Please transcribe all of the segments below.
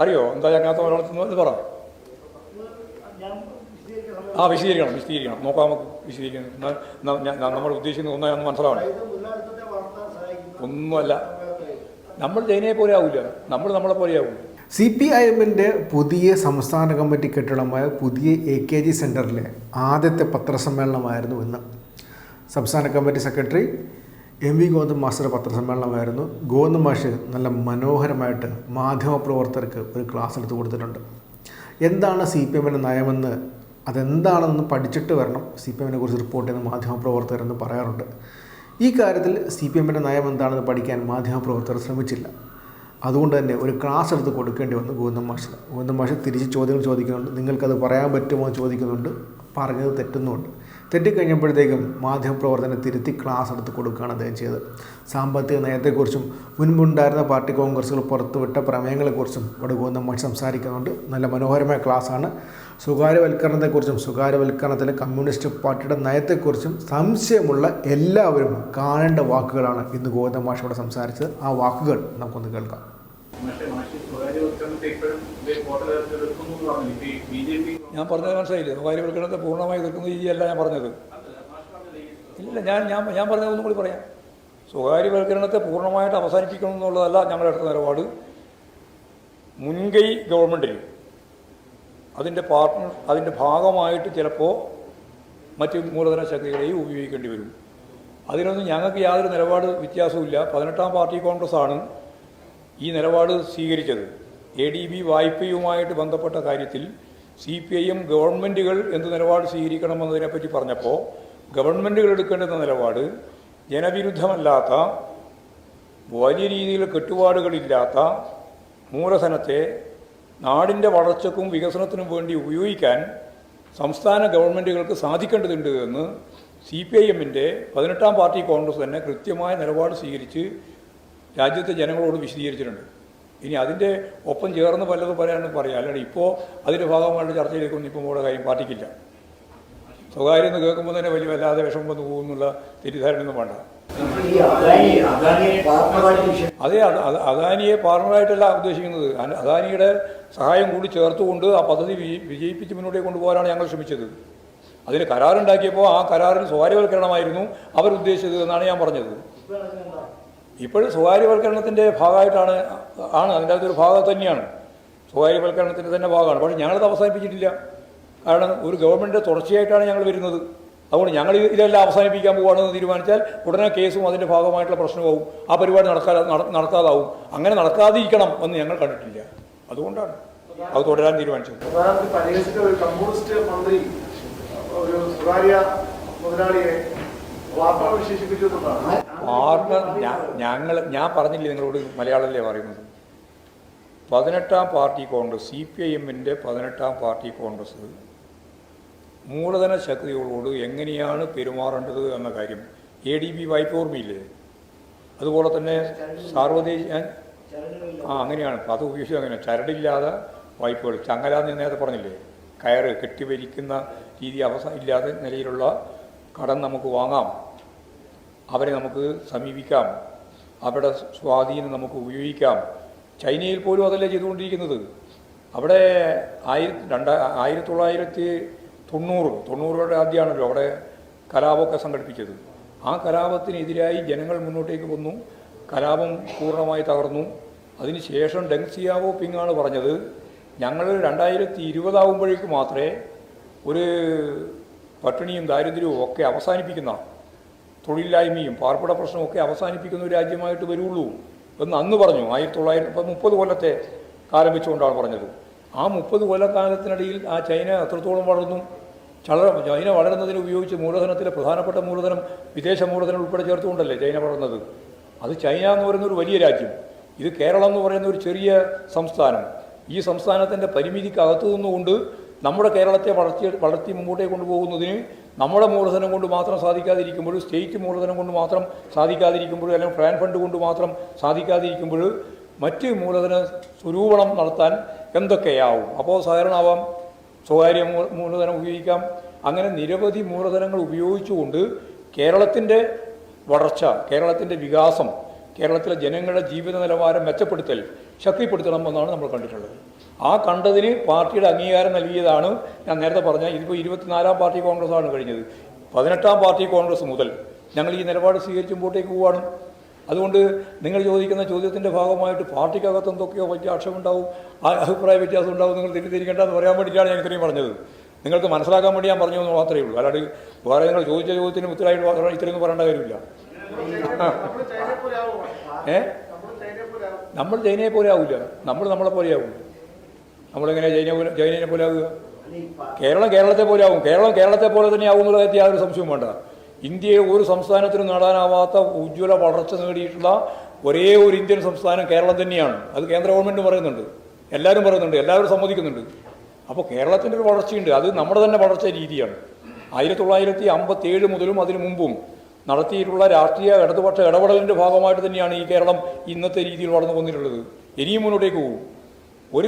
അറിയോ എന്താ ചങ്ങാത്ത മലയാളത്തിൽ എന്ന് പറ. വിശദീകരിക്കണം നോക്കാം നമുക്ക് വിശദീകരിക്കണം. നമ്മൾ ഉദ്ദേശിക്കുന്നത് ഒന്നാണെന്ന് മനസ്സിലാവണം. ഒന്നുമല്ല, നമ്മൾ ചൈനയെ പോലെ ആവില്ല, നമ്മളെ പോലെ ആവില്ല. CPIMൻ്റെ പുതിയ സംസ്ഥാന കമ്മിറ്റി കെട്ടിടമായ പുതിയ AKG സെൻറ്ററിലെ ആദ്യത്തെ പത്രസമ്മേളനമായിരുന്നു ഇന്ന്. സംസ്ഥാന committee secretary MV Govindan master പത്രസമ്മേളനമായിരുന്നു. ഗോവിന്ദൻ മാഷ് നല്ല മനോഹരമായിട്ട് മാധ്യമപ്രവർത്തകർക്ക് ഒരു ക്ലാസ് എടുത്ത് കൊടുത്തിട്ടുണ്ട്. എന്താണ് CPIMൻ്റെ നയമെന്ന്, അതെന്താണെന്ന് പഠിച്ചിട്ട് വരണം CPIMനെ കുറിച്ച് റിപ്പോർട്ട് ചെയ്യുന്ന മാധ്യമപ്രവർത്തകരെന്ന് പറയാറുണ്ട്. ഈ കാര്യത്തിൽ CPIMൻ്റെ നയം എന്താണെന്ന് പഠിക്കാൻ മാധ്യമപ്രവർത്തകർ ശ്രമിച്ചില്ല. അതുകൊണ്ട് തന്നെ ഒരു ക്ലാസ് എടുത്ത് കൊടുക്കേണ്ടി വന്നു ഗോവിന്ദൻ മാഷ് തിരിച്ച് ചോദ്യങ്ങൾ ചോദിക്കുന്നുണ്ട്. നിങ്ങൾക്കത് പറയാൻ പറ്റുമോ എന്ന് ചോദിക്കുന്നുണ്ട്. പറഞ്ഞത് തെറ്റുന്നുമുണ്ട്. തെറ്റിക്കഴിഞ്ഞപ്പോഴത്തേക്കും മാധ്യമപ്രവർത്തകനെ തിരുത്തി ക്ലാസ് എടുത്ത് കൊടുക്കുകയാണ് അദ്ദേഹം ചെയ്തത്. സാമ്പത്തിക നയത്തെക്കുറിച്ചും മുൻപുണ്ടായിരുന്ന പാർട്ടി കോൺഗ്രസുകൾ പുറത്തുവിട്ട പ്രമേയങ്ങളെക്കുറിച്ചും ഇവിടെ ഗോവിന്ദൻ മാഷ് സംസാരിക്കുന്നുണ്ട്. നല്ല മനോഹരമായ ക്ലാസ്സാണ്. സ്വകാര്യവൽക്കരണത്തെക്കുറിച്ചും സ്വകാര്യവൽക്കരണത്തിലെ കമ്മ്യൂണിസ്റ്റ് പാർട്ടിയുടെ നയത്തെക്കുറിച്ചും സംശയമുള്ള എല്ലാവരും കാണേണ്ട വാക്കുകളാണ് ഇന്ന് ഗോവിന്ദൻ മാഷ് ഇവിടെ സംസാരിച്ചത്. ആ വാക്കുകൾ നമുക്കൊന്ന് കേൾക്കാം. ഞാൻ പറഞ്ഞത് മനസ്സിലായില്ലേ? സ്വകാര്യവൽക്കരണത്തെ പൂർണ്ണമായി എതിർക്കുന്ന രീതിയല്ല ഞാൻ പറഞ്ഞത്. ഇല്ല, ഞാൻ പറഞ്ഞത് ഒന്നും കൂടി പറയാം. സ്വകാര്യവൽക്കരണത്തെ പൂർണ്ണമായിട്ട് അവസാനിപ്പിക്കണം എന്നുള്ളതല്ല ഞങ്ങളുടെ അടുത്ത നിലപാട്. മുൻകൈ ഗവൺമെൻറ്റിൽ അതിൻ്റെ ഭാഗമായിട്ട് ചിലപ്പോൾ മറ്റ് മൂലധന ശക്തികളെയും ഉപയോഗിക്കേണ്ടി വരും. അതിനൊന്നും ഞങ്ങൾക്ക് യാതൊരു നിലപാട് വ്യത്യാസവുമില്ല. 18ാം പാർട്ടി കോൺഗ്രസ്സാണ് ഈ നിലപാട് സ്വീകരിച്ചത്. ADB വായ്പയുമായിട്ട് ബന്ധപ്പെട്ട കാര്യത്തിൽ CPIM ഗവൺമെൻറ്റുകൾ എന്ത് നിലപാട് സ്വീകരിക്കണമെന്നതിനെപ്പറ്റി പറഞ്ഞപ്പോൾ ഗവൺമെൻറ്റുകൾ എടുക്കേണ്ടുന്ന നിലപാട് ജനവിരുദ്ധമല്ലാത്ത, വലിയ രീതിയിൽ കെട്ടുപാടുകളില്ലാത്ത മൂലധനത്തെ നാടിൻ്റെ വളർച്ചയ്ക്കും വികസനത്തിനും വേണ്ടി ഉപയോഗിക്കാൻ സംസ്ഥാന ഗവൺമെൻറ്റുകൾക്ക് സാധിക്കേണ്ടതുണ്ട് എന്ന് CPIMൻ്റെ 18ാം പാർട്ടി കോൺഗ്രസ് തന്നെ കൃത്യമായ നിലപാട് സ്വീകരിച്ച് രാജ്യത്തെ ജനങ്ങളോട് വിശദീകരിച്ചിട്ടുണ്ട്. ഇനി അതിൻ്റെ ഒപ്പം ചേർന്ന് പലതും പറയാം. അല്ലാണ്ട് ഇപ്പോൾ അതിൻ്റെ ഭാഗമായിട്ട് ചർച്ചയിലേക്കൊന്നും ഇപ്പം ഇവിടെ കാര്യം പാർട്ടിക്കില്ല. സ്വകാര്യം എന്ന് കേൾക്കുമ്പോൾ തന്നെ വല്ലാതെ വിഷമം വന്ന് പോകുന്നുള്ള തെറ്റിദ്ധാരണയൊന്നും വേണ്ട. അതെ, അദാനിയെ പാർട്ണറായിട്ടല്ല ഉദ്ദേശിക്കുന്നത്. അദാനിയുടെ സഹായം കൂടി ചേർത്തുകൊണ്ട് ആ പദ്ധതി വിജയിപ്പിച്ച് മുന്നോട്ടേക്ക് കൊണ്ടുപോകാനാണ് ഞങ്ങൾ ശ്രമിച്ചത്. അതിന് കരാറുണ്ടാക്കിയപ്പോൾ ആ കരാറിൽ സ്വകാര്യവൽക്കരണമായിരുന്നു അവരുദ്ദേശിച്ചത് എന്നാണ് ഞാൻ പറഞ്ഞത്. ഇപ്പോഴും സ്വകാര്യവൽക്കരണത്തിൻ്റെ ഭാഗമായിട്ടാണ് അതിൻ്റെ അകത്തൊരു ഭാഗം തന്നെയാണ്, സ്വകാര്യവൽക്കരണത്തിൻ്റെ തന്നെ ഭാഗമാണ്. പക്ഷേ ഞങ്ങളത് അവസാനിപ്പിച്ചിട്ടില്ല. കാരണം ഒരു ഗവൺമെൻറ് തുടർച്ചയായിട്ടാണ് ഞങ്ങൾ വരുന്നത്. അതുകൊണ്ട് ഞങ്ങൾ ഇതെല്ലാം അവസാനിപ്പിക്കാൻ പോവുകയാണെന്ന് തീരുമാനിച്ചാൽ ഉടനെ കേസും അതിൻ്റെ ഭാഗമായിട്ടുള്ള പ്രശ്നമാവും. ആ പരിപാടി നടക്കാതാവും. അങ്ങനെ നടക്കാതിരിക്കണം എന്ന് ഞങ്ങൾ കണ്ടിട്ടില്ല. അതുകൊണ്ടാണ് അത് തുടരാൻ തീരുമാനിച്ചത്. ഞാൻ പറഞ്ഞില്ലേ നിങ്ങളോട്, മലയാളത്തിലേ പറയുന്നത്. 18ാം പാർട്ടി കോൺഗ്രസ്, CPIMൻ്റെ 18ാം പാർട്ടി കോൺഗ്രസ് മൂലധന ശക്തികളോട് എങ്ങനെയാണ് പെരുമാറേണ്ടത് എന്ന കാര്യം ADB വായ്പ ഓർമ്മയില്ലേ? അതുപോലെ തന്നെ അങ്ങനെയാണ് അത് ഉപയോഗിച്ചത്. അങ്ങനെ ചരടില്ലാതെ വായ്പകൾ, ചങ്ങലാന്ന് നേരത്തെ പറഞ്ഞില്ലേ, കയറ് കെട്ടിവലിക്കുന്ന രീതി ഇല്ലാതെ നിലയിലുള്ള കടം നമുക്ക് വാങ്ങാം, അവരെ നമുക്ക് സമീപിക്കാം, അവരുടെ സ്വാധീനം നമുക്ക് ഉപയോഗിക്കാം. ചൈനയിൽ പോലും അതല്ലേ ചെയ്തുകൊണ്ടിരിക്കുന്നത്. അവിടെ 1990 ആദ്യമാണല്ലോ അവിടെ കലാപമൊക്കെ സംഘടിപ്പിച്ചത്. ആ കലാപത്തിനെതിരായി ജനങ്ങൾ മുന്നോട്ടേക്ക് വന്നു. കലാപം പൂർണ്ണമായി തകർന്നു. അതിനുശേഷം ഡെങ് സിയാവോപിങ്ങാണ് പറഞ്ഞത്, ഞങ്ങൾ 2020 ആകുമ്പോഴേക്ക് മാത്രമേ ഒരു പട്ടിണിയും ദാരിദ്ര്യവും ഒക്കെ അവസാനിപ്പിക്കുന്ന, തൊഴിലില്ലായ്മയും പാർപ്പിട പ്രശ്നമൊക്കെ അവസാനിപ്പിക്കുന്ന ഒരു രാജ്യമായിട്ട് വരുള്ളൂ എന്ന് അന്ന് പറഞ്ഞു. 1930 കൊല്ലത്തെ കാലം വെച്ചുകൊണ്ടാണ് പറഞ്ഞത്. ആ 30 കൊല്ലക്കാലത്തിനിടയിൽ ആ ചൈന എത്രത്തോളം വളർന്നു? ചൈന വളരുന്നതിന് ഉപയോഗിച്ച് മൂലധനത്തിലെ പ്രധാനപ്പെട്ട മൂലധനം വിദേശ മൂലധനം ഉൾപ്പെടെ ചേർത്തുകൊണ്ടല്ലേ ചൈന വളർന്നത്. അത് ചൈന എന്ന് പറയുന്ന ഒരു വലിയ രാജ്യം, ഇത് കേരളം എന്ന് പറയുന്ന ഒരു ചെറിയ സംസ്ഥാനം. ഈ സംസ്ഥാനത്തിൻ്റെ പരിമിതിക്കകത്തു നിന്നുകൊണ്ട് നമ്മുടെ കേരളത്തെ വളർത്തി മുമ്പോട്ടേക്ക് കൊണ്ടുപോകുന്നതിന് നമ്മുടെ മൂലധനം കൊണ്ട് മാത്രം സാധിക്കാതിരിക്കുമ്പോൾ, സ്റ്റേറ്റ് മൂലധനം കൊണ്ട് മാത്രം സാധിക്കാതിരിക്കുമ്പോൾ, അല്ലെങ്കിൽ പ്ലാൻ ഫണ്ട് കൊണ്ട് മാത്രം സാധിക്കാതിരിക്കുമ്പോൾ മറ്റ് മൂലധന സ്വരൂപണം നടത്താൻ എന്തൊക്കെയാവും? അപ്പോൾ സഹകരണമാവാം, സ്വകാര്യ മൂലധനം ഉപയോഗിക്കാം. അങ്ങനെ നിരവധി മൂലധനങ്ങൾ ഉപയോഗിച്ചുകൊണ്ട് കേരളത്തിൻ്റെ വളർച്ച, കേരളത്തിൻ്റെ വികാസം, കേരളത്തിലെ ജനങ്ങളുടെ ജീവിത നിലവാരം മെച്ചപ്പെടുത്തൽ, ശക്തിപ്പെടുത്തണം എന്നാണ് നമ്മൾ കണ്ടിട്ടുള്ളത്. ആ കണ്ടതിന് പാർട്ടിയുടെ അംഗീകാരം നൽകിയതാണ് ഞാൻ നേരത്തെ പറഞ്ഞ, ഇതിപ്പോൾ 24-ാം പാർട്ടി കോൺഗ്രസ്സാണ് കഴിഞ്ഞത്. 18-ാം പാർട്ടി കോൺഗ്രസ് മുതൽ ഞങ്ങൾ ഈ നിലപാട് സ്വീകരിച്ച് മുമ്പോട്ടേക്ക് പോവുകയാണ്. അതുകൊണ്ട് നിങ്ങൾ ചോദിക്കുന്ന ചോദ്യത്തിൻ്റെ ഭാഗമായിട്ട് പാർട്ടിക്കകത്ത് എന്തൊക്കെയോ വലിയ ആക്ഷേപമുണ്ടാവും, ആ അഭിപ്രായ വ്യത്യാസം ഉണ്ടാവും, നിങ്ങൾ തെറ്റിദ്ധരിക്കേണ്ടെന്ന് പറയാൻ വേണ്ടിയിട്ടാണ് ഞാൻ ഇത്രയും പറഞ്ഞത്. നിങ്ങൾക്ക് മനസ്സിലാക്കാൻ വേണ്ടി ഞാൻ പറഞ്ഞു എന്ന് മാത്രമേ ഉള്ളൂ. അല്ലാണ്ട് വേറെ നിങ്ങൾ ചോദിച്ച ചോദ്യത്തിന് ഉത്തരവായിട്ട് ഇത്രയൊന്നും പറയേണ്ട കാര്യമില്ല. നമ്മൾ ചൈനയെ പോലെ ആവില്ല, നമ്മൾ നമ്മളെ പോലെ ആവും. നമ്മളെങ്ങനെ ചൈനയെ പോലെ ആവുക? കേരളം കേരളത്തെ പോലെ ആവും. കേരളം കേരളത്തെ പോലെ തന്നെ ആവും എന്നുള്ള കാര്യത്തിൽ യാതൊരു സംശയവും വേണ്ട. ഇന്ത്യയെ ഒരു സംസ്ഥാനത്തിനും നേടാനാവാത്ത ഉജ്ജ്വല വളർച്ച നേടിയിട്ടുള്ള ഒരേ ഒരു ഇന്ത്യൻ സംസ്ഥാനം കേരളം തന്നെയാണ്. അത് കേന്ദ്ര ഗവൺമെൻറ് പറയുന്നുണ്ട്, എല്ലാവരും പറയുന്നുണ്ട്, എല്ലാവരും സമ്മതിക്കുന്നുണ്ട്. അപ്പോൾ കേരളത്തിൻ്റെ ഒരു വളർച്ചയുണ്ട്, അത് നമ്മുടെ തന്നെ വളർച്ച രീതിയാണ്. 1957 മുതലും അതിനു മുമ്പും നടത്തിയിട്ടുള്ള രാഷ്ട്രീയ ഇടതുപക്ഷ ഇടപെടലിൻ്റെ ഭാഗമായിട്ട് തന്നെയാണ് ഈ കേരളം ഇന്നത്തെ രീതിയിൽ വളർന്നു വന്നിട്ടുള്ളത്. ഇനിയും മുന്നോട്ടേക്ക് പോകും. ഒരു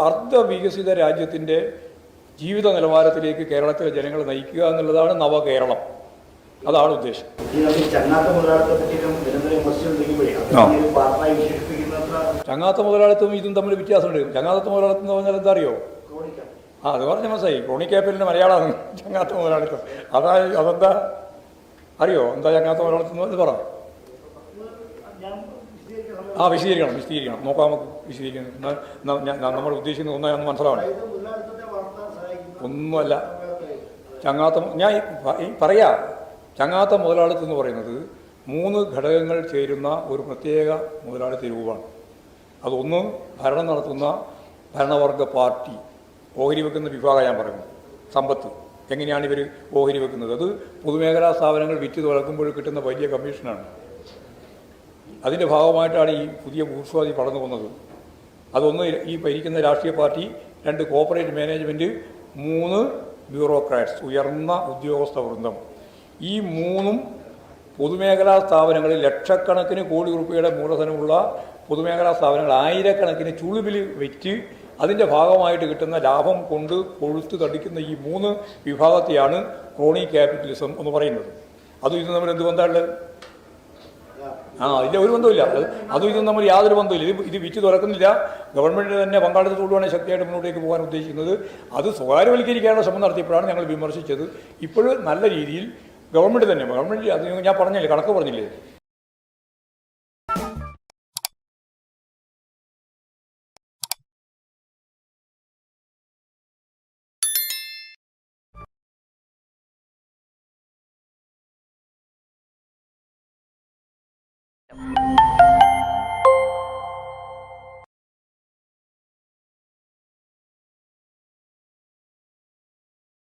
അർദ്ധ വികസിത രാജ്യത്തിൻ്റെ ജീവിത നിലവാരത്തിലേക്ക് കേരളത്തിലെ ജനങ്ങളെ നയിക്കുക എന്നുള്ളതാണ് നവകേരളം. അതാണ് ഉദ്ദേശം. ചങ്ങാത്ത മുതലാളിത്തവും ഇതും തമ്മിൽ വ്യത്യാസമുണ്ട്. ചങ്ങാത്ത മുതലാളിത്തം എന്ന് പറഞ്ഞാൽ എന്താ അറിയോ? അത് പറഞ്ഞ മനസ്സായി. ക്രോണിക് ക്യാപിറ്റലിൻ്റെ മലയാളമാണ് ചങ്ങാത്ത മുതലാളിത്തം. അതെന്താ അറിയോ? എന്താ ചങ്ങാത്ത മുതലാളിത്തം എന്ന് പറ. വിശദീകരിക്കണം. നോക്കാം നമുക്ക് വിശദീകരിക്കണം. നമ്മൾ ഉദ്ദേശിക്കുന്നത് ഒന്നാണെന്ന് മനസ്സിലാവണം. ഒന്നുമല്ല ഞാൻ പറയാ. ചങ്ങാത്ത മുതലാളിത്തം എന്ന് പറയുന്നത് 3 ഘടകങ്ങൾ ചേരുന്ന ഒരു പ്രത്യേക മുതലാളിത്ത രൂപമാണ്. അതൊന്ന് ഭരണം നടത്തുന്ന ഭരണവർഗ പാർട്ടി ഓഹരി വെക്കുന്ന വിഭാഗം. ഞാൻ പറയുന്നു സമ്പത്ത് എങ്ങനെയാണ് ഇവർ ഓഹരി വെക്കുന്നത്? അത് പൊതുമേഖലാ സ്ഥാപനങ്ങൾ വിറ്റ് തുറക്കുമ്പോൾ കിട്ടുന്ന വലിയ കമ്മീഷനാണ്. അതിൻ്റെ ഭാഗമായിട്ടാണ് ഈ പുതിയ ഭൂസ്വാതി പടർന്നു വന്നത്. അതൊന്ന് ഈ ഭരിക്കുന്ന രാഷ്ട്രീയ പാർട്ടി, 2 കോർപ്പറേറ്റ് മാനേജ്മെൻറ്റ്, 3 ബ്യൂറോക്രാറ്റ്സ്, ഉയർന്ന ഉദ്യോഗസ്ഥ വൃന്ദം. ഈ 3ഉം പൊതുമേഖലാ സ്ഥാപനങ്ങളിൽ ലക്ഷക്കണക്കിന് കോടി രൂപയുടെ മൂലധനമുള്ള പൊതുമേഖലാ സ്ഥാപനങ്ങൾ ആയിരക്കണക്കിന് ചുളുവിൽ വെച്ച് അതിൻ്റെ ഭാഗമായിട്ട് കിട്ടുന്ന ലാഭം കൊണ്ട് കൊഴുത്ത് തടിക്കുന്ന ഈ 3 വിഭാഗത്തെയാണ് ക്രോണി ക്യാപിറ്റലിസം എന്ന് പറയുന്നത്. അതും ഇതും തമ്മിൽ എന്ത് ബന്ധമുള്ളത്? ഇല്ല, ഒരു ബന്ധമില്ല. അതും ഇതും തമ്മിൽ യാതൊരു ബന്ധമില്ല. ഇത് വിറ്റ് തുറക്കുന്നില്ല. ഗവൺമെൻറ് തന്നെ പങ്കാളിത്തത്തോടുകൂടിയാണ് ശക്തിയായിട്ട് മുന്നോട്ടേക്ക് പോകാൻ ഉദ്ദേശിക്കുന്നത്. അത് സ്വകാര്യവൽക്കരിക്കാനുള്ള ശ്രമം നടത്തിയപ്പോഴാണ് ഞങ്ങൾ വിമർശിച്ചത്. ഇപ്പോഴും നല്ല രീതിയിൽ ഗവൺമെൻറ് അത് ഞാൻ പറഞ്ഞില്ലേ, കണക്ക് പറഞ്ഞില്ലേ,